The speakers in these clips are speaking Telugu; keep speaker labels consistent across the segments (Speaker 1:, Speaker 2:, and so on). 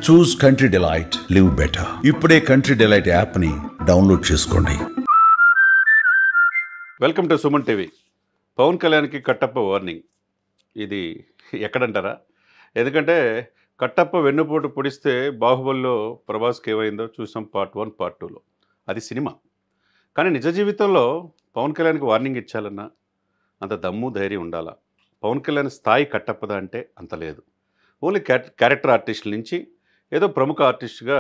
Speaker 1: చూస్ కంట్రీ డిలైట్, లివ్ బెటర్. ఇప్పుడే కంట్రీ డిలైట్ యాప్ని డౌన్లోడ్ చేసుకోండి.
Speaker 2: Welcome to Suman TV. Pawan కళ్యాణ్కి కట్టప్ప వార్నింగ్. ఇది ఎక్కడంటారా? ఎందుకంటే కట్టప్ప వెన్నుపోటు పొడిస్తే బాహుబలిలో ప్రభాస్కి ఏమైందో చూసాం పార్ట్ 1, పార్ట్ 2లో. అది సినిమా. కానీ నిజ జీవితంలో పవన్ కళ్యాణ్కి వార్నింగ్ ఇచ్చాలన్నా అంత దమ్ము ధైర్యం ఉండాలా? పవన్ కళ్యాణ్ స్థాయి కట్టప్పదా అంటే అంత లేదు. ఓన్లీ క్యారెక్టర్ ఆర్టిస్టుల నుంచి ఏదో ప్రముఖ ఆర్టిస్ట్గా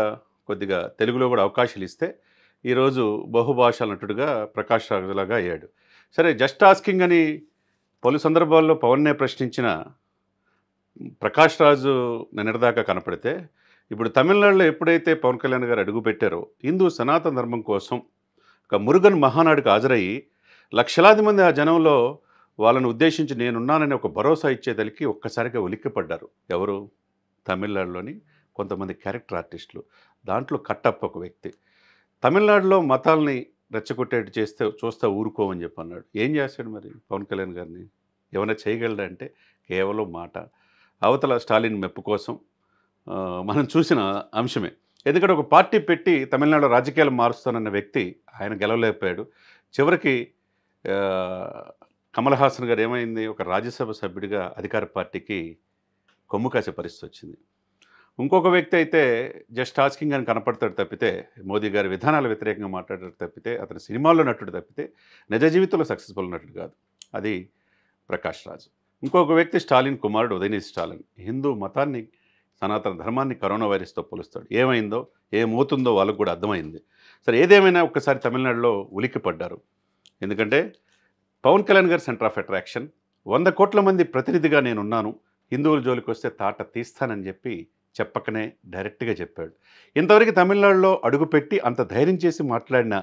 Speaker 2: కొద్దిగా తెలుగులో కూడా అవకాశాలు ఇస్తే ఈరోజు బహుభాషా నటుడుగా ప్రకాష్ రాజులాగా అయ్యాడు. సరే, జస్ట్ ఆస్కింగ్ అని పలు సందర్భాల్లో పవన్నే ప్రశ్నించిన ప్రకాష్ రాజు నిన్నటిదాకా కనపడితే, ఇప్పుడు తమిళనాడులో ఎప్పుడైతే పవన్ కళ్యాణ్ గారు అడుగు పెట్టారో హిందూ సనాతన ధర్మం కోసం ఒక మురుగన్ మహానాడుకు హాజరయ్యి లక్షలాది మంది ఆ జనంలో వాళ్ళను ఉద్దేశించి నేనున్నానని ఒక భరోసా ఇచ్చేదలికి ఒక్కసారిగా ఉలిక్కిపడ్డారు. ఎవరు? తమిళనాడులోని కొంతమంది క్యారెక్టర్ ఆర్టిస్టులు. దాంట్లో కట్టప్ప ఒక వ్యక్తి. తమిళనాడులో మతాల్ని రెచ్చగొట్టేట్టు చేస్తే చూస్తా ఊరుకోమని చెప్పి అన్నాడు. ఏం చేస్తాడు మరి పవన్ కళ్యాణ్ గారిని? ఏమైనా చేయగలడా అంటే కేవలం మాట. అవతల స్టాలిన్ మెప్పు కోసం మనం చూసిన అంశమే. ఎందుకంటే ఒక పార్టీ పెట్టి తమిళనాడులో రాజకీయాలు మారుస్తానన్న వ్యక్తి ఆయన గెలవలేకపోయాడు. చివరికి కమల్ హాసన్ గారు ఏమైంది, ఒక రాజ్యసభ సభ్యుడిగా అధికార పార్టీకి కొమ్ము కాసే పరిస్థితి వచ్చింది. ఇంకొక వ్యక్తి అయితే జస్ట్ ఆస్కింగ్ అని కనపడతాడు తప్పితే, మోదీ గారి విధానాల వ్యతిరేకంగా మాట్లాడాడు తప్పితే, అతని సినిమాల్లో నటుడు తప్పితే నిజ జీవితంలో సక్సెస్ఫుల్ నటుడు కాదు. అది ప్రకాష్ రాజు. ఇంకొక వ్యక్తి స్టాలిన్ కుమారుడు ఉదయనిధి స్టాలిన్. హిందూ మతాన్ని సనాతన ధర్మాన్ని కరోనా వైరస్తో పోలుస్తాడు. ఏమైందో ఏమవుతుందో వాళ్ళకు కూడా అర్థమైంది. సరే, ఏదేమైనా ఒక్కసారి తమిళనాడులో ఉలిక్కిపడ్డారు. ఎందుకంటే పవన్ కళ్యాణ్ గారు సెంటర్ ఆఫ్ అట్రాక్షన్. 100 కోట్ల మంది ప్రతినిధిగా నేనున్నాను, హిందువుల జోలికి వస్తే తాట తీస్తానని చెప్పి చెప్పకనే డైరెక్ట్గా చెప్పాడు. ఇంతవరకు తమిళనాడులో అడుగుపెట్టి అంత ధైర్యం చేసి మాట్లాడిన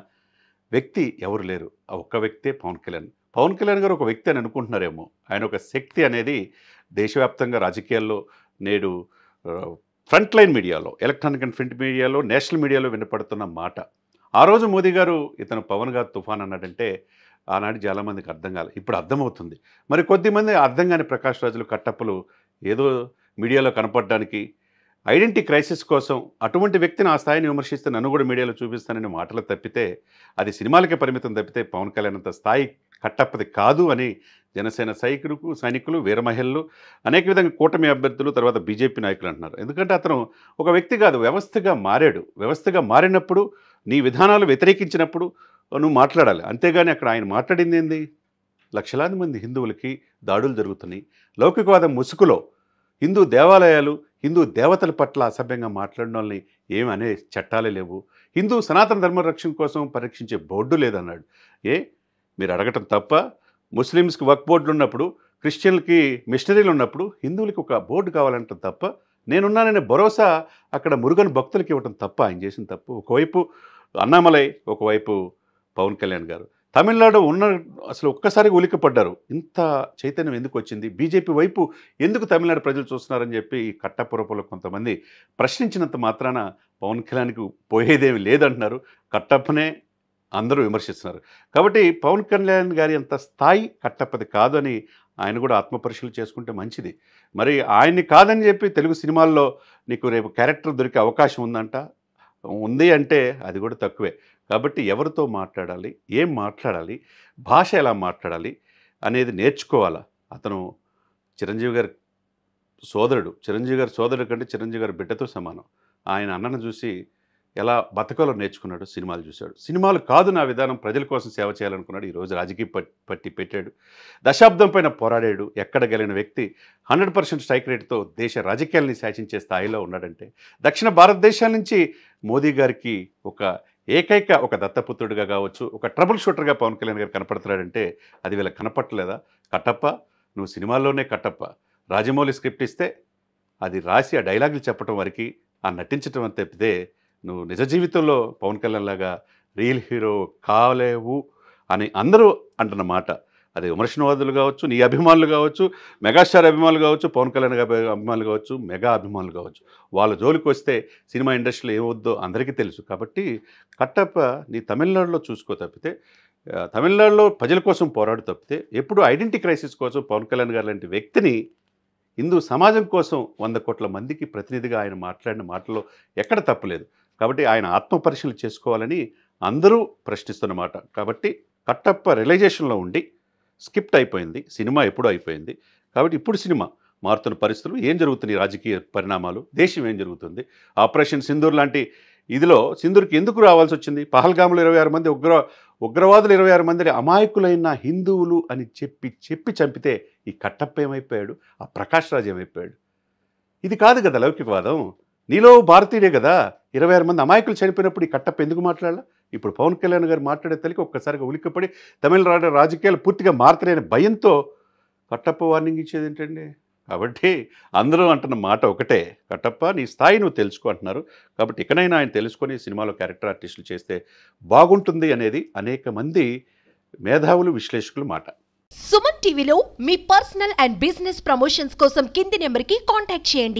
Speaker 2: వ్యక్తి ఎవరు లేరు. ఆ ఒక్క వ్యక్తే పవన్ కళ్యాణ్. పవన్ కళ్యాణ్ గారు ఒక వ్యక్తి అని అనుకుంటున్నారేమో. ఆయన ఒక శక్తి అనేది దేశవ్యాప్తంగా రాజకీయాల్లో నేడు ఫ్రంట్ లైన్ మీడియాలో, ఎలక్ట్రానిక్ అండ్ ప్రింట్ మీడియాలో, నేషనల్ మీడియాలో వినపడుతున్న మాట. ఆ రోజు మోదీ గారు ఇతను పవన్ గారు తుఫాన్ అన్నాడంటే ఆనాడు చాలామందికి అర్థం కాలేదు. ఇప్పుడు అర్థమవుతుంది. మరి కొద్దిమంది అర్థం కాని ప్రకాష్ రాజులు, కట్టప్పలు ఏదో మీడియాలో కనపడడానికి ఐడెంటిటీ క్రైసిస్ కోసం అటువంటి వ్యక్తిని ఆ స్థాయిని విమర్శిస్తే నన్ను కూడా మీడియాలో చూపిస్తానని మాటలు తప్పితే అది సినిమాలకే పరిమితం తప్పితే పవన్ కళ్యాణ్ అంత స్థాయి కట్టప్పది కాదు అని జనసేన సైనికులు, వీర మహిళలు, అనేక విధంగా కూటమి అభ్యర్థులు, తర్వాత బీజేపీ నాయకులు అంటున్నారు. ఎందుకంటే అతను ఒక వ్యక్తి కాదు, వ్యవస్థగా మారాడు. వ్యవస్థగా మారినప్పుడు నీ విధానాలు వ్యతిరేకించినప్పుడు నువ్వు మాట్లాడాలి. అంతేగాని అక్కడ ఆయన మాట్లాడింది ఏంది? లక్షలాది మంది హిందువులకి దాడులు జరుగుతున్నాయి. లౌకికవాదం ముసుగులో హిందూ దేవాలయాలు, హిందూ దేవతల పట్ల అసభ్యంగా మాట్లాడిన వాళ్ళని ఏమి అనే చట్టాలే లేవు. హిందూ సనాతన ధర్మ రక్షణ కోసం పరీక్షించే బోర్డు లేదన్నాడు. మీరు అడగటం తప్ప? ముస్లిమ్స్కి వక్ బోర్డులు ఉన్నప్పుడు, క్రిస్టియన్లకి మిషనరీలు ఉన్నప్పుడు హిందువులకి ఒక బోర్డు కావాలంటే తప్ప, నేనున్నాననే భరోసా అక్కడ మురుగన్ భక్తులకి ఇవ్వటం తప్ప ఆయన చేసిన తప్పు. ఒకవైపు అన్నామలై, ఒకవైపు పవన్ కళ్యాణ్ గారు. తమిళనాడు ఉన్న అసలు ఒక్కసారిగా ఉలిక్కిపడ్డారు. ఇంత చైతన్యం ఎందుకు వచ్చింది? బీజేపీ వైపు ఎందుకు తమిళనాడు ప్రజలు చూస్తున్నారని చెప్పి ఈ కట్టప్పరూపంలో కొంతమంది ప్రశ్నించినంత మాత్రాన పవన్ కళ్యాణ్కి పోయేదేమి లేదంటున్నారు. కట్టప్పనే అందరూ విమర్శిస్తున్నారు. కాబట్టి పవన్ కళ్యాణ్ గారి అంత స్థాయి కట్టప్పది కాదు అని ఆయన కూడా ఆత్మపరిశీలన చేసుకుంటే మంచిది. మరి ఆయన్ని కాదని చెప్పి తెలుగు సినిమాల్లో నీకు రేపు క్యారెక్టర్ దొరికే అవకాశం ఉందంట, ఉంది అంటే అది కూడా తక్కువే. కాబట్టి ఎవరితో మాట్లాడాలి, ఏం మాట్లాడాలి, భాష ఎలా మాట్లాడాలి అనేది నేర్చుకోవాలా. అతను చిరంజీవి గారి సోదరుడు. చిరంజీవి గారి సోదరుడు కంటే చిరంజీవి గారి బిడ్డతో సమానం. ఆయన అన్నను చూసి ఎలా బతకాలో నేర్చుకున్నాడు. సినిమాలు చూశాడు. సినిమాలు కాదు నా విధానం, ప్రజల కోసం సేవ చేయాలనుకున్నాడు. ఈరోజు రాజకీయ పట్టి పెట్టాడు. దశాబ్దం పైన పోరాడాడు. ఎక్కడ గెలిన వ్యక్తి 100% స్ట్రైక్ రేట్తో దేశ రాజకీయాల్ని శాసించే స్థాయిలో ఉన్నాడంటే, దక్షిణ భారతదేశాల నుంచి మోదీ గారికి ఒక దత్తపుత్రుడిగా కావచ్చు, ఒక ట్రబుల్ షూటర్గా పవన్ కళ్యాణ్ గారు కనపడుతున్నాడంటే అది వీళ్ళకి కనపట్టలేదా? కట్టప్ప, నువ్వు సినిమాల్లోనే కట్టప్ప. రాజమౌళి స్క్రిప్ట్ ఇస్తే అది రాసి ఆ డైలాగులు చెప్పడం వరకు, ఆ నటించడం అని తప్పితే నువ్వు నిజ జీవితంలో పవన్ కళ్యాణ్ లాగా రియల్ హీరో కాలేవు అని అందరూ అంటున్న మాట. అది విమర్శనవాదులు కావచ్చు, నీ అభిమానులు కావచ్చు, మెగాస్టార్ అభిమానులు కావచ్చు, పవన్ కళ్యాణ్ అభిమానులు కావచ్చు, మెగా అభిమానులు కావచ్చు, వాళ్ళ జోలికి వస్తే సినిమా ఇండస్ట్రీలో ఏమవుద్దో అందరికీ తెలుసు. కాబట్టి కట్టప్ప నీ తమిళనాడులో చూసుకో తప్పితే, తమిళనాడులో ప్రజల కోసం పోరాడు తప్పితే, ఎప్పుడు ఐడెంటిటీ క్రైసిస్ కోసం పవన్ కళ్యాణ్ గారు లాంటి వ్యక్తిని హిందూ సమాజం కోసం 100 కోట్ల మందికి ప్రతినిధిగా ఆయన మాట్లాడిన మాటలో ఎక్కడ తప్పులేదు. కాబట్టి ఆయన ఆత్మపరిశీలన చేసుకోవాలని అందరూ ప్రశ్నిస్తున్నమాట. కాబట్టి కట్టప్ప రియలైజేషన్లో ఉండి స్కిప్ట్ అయిపోయింది, సినిమా ఎప్పుడూ అయిపోయింది. కాబట్టి ఇప్పుడు సినిమా మారుతున్న పరిస్థితులు, ఏం జరుగుతున్నాయి రాజకీయ పరిణామాలు, దేశం ఏం జరుగుతుంది, ఆపరేషన్ సింధూర్ లాంటి ఇదిలో సింధూర్కి ఎందుకు రావాల్సి వచ్చింది, పహల్గామ్లో 26 మంది ఉగ్రవాదులు 26 మందిని అమాయకులైన హిందువులు అని చెప్పి చంపితే ఈ కట్టప్ప ఏమైపోయాడు, ఆ ప్రకాష్ రాజ్ ఏమైపోయాడు? ఇది కాదు కదా లౌకికవాదం. నీలో భారతీయుడే కదా. 26 మంది అమాయకులు చనిపోయినప్పుడు ఈ కట్టప్ప ఎందుకు మాట్లాడాల? ఇప్పుడు పవన్ కళ్యాణ్ గారు మాట్లాడే తల్లికి ఒక్కసారిగా ఉలిక్కిపడి తమిళనాడు రాజకీయాలు పూర్తిగా మారుతాయనే భయంతో కట్టప్ప వార్నింగ్ ఇచ్చేది ఏంటండి? కాబట్టి అందరూ అంటున్న మాట ఒకటే, కట్టప్ప నీ స్థాయి నువ్వు తెలుసుకో అంటున్నారు. కాబట్టి ఇకనైనా ఆయన తెలుసుకొని సినిమాలో క్యారెక్టర్ ఆర్టిస్టులు చేస్తే బాగుంటుంది అనేది అనేక మంది మేధావులు, విశ్లేషకుల మాట.
Speaker 3: సుమన్ టీవీలో మీ పర్సనల్ అండ్ బిజినెస్ ప్రమోషన్స్ కోసం కింది నెంబర్కి కాంటాక్ట్ చేయండి.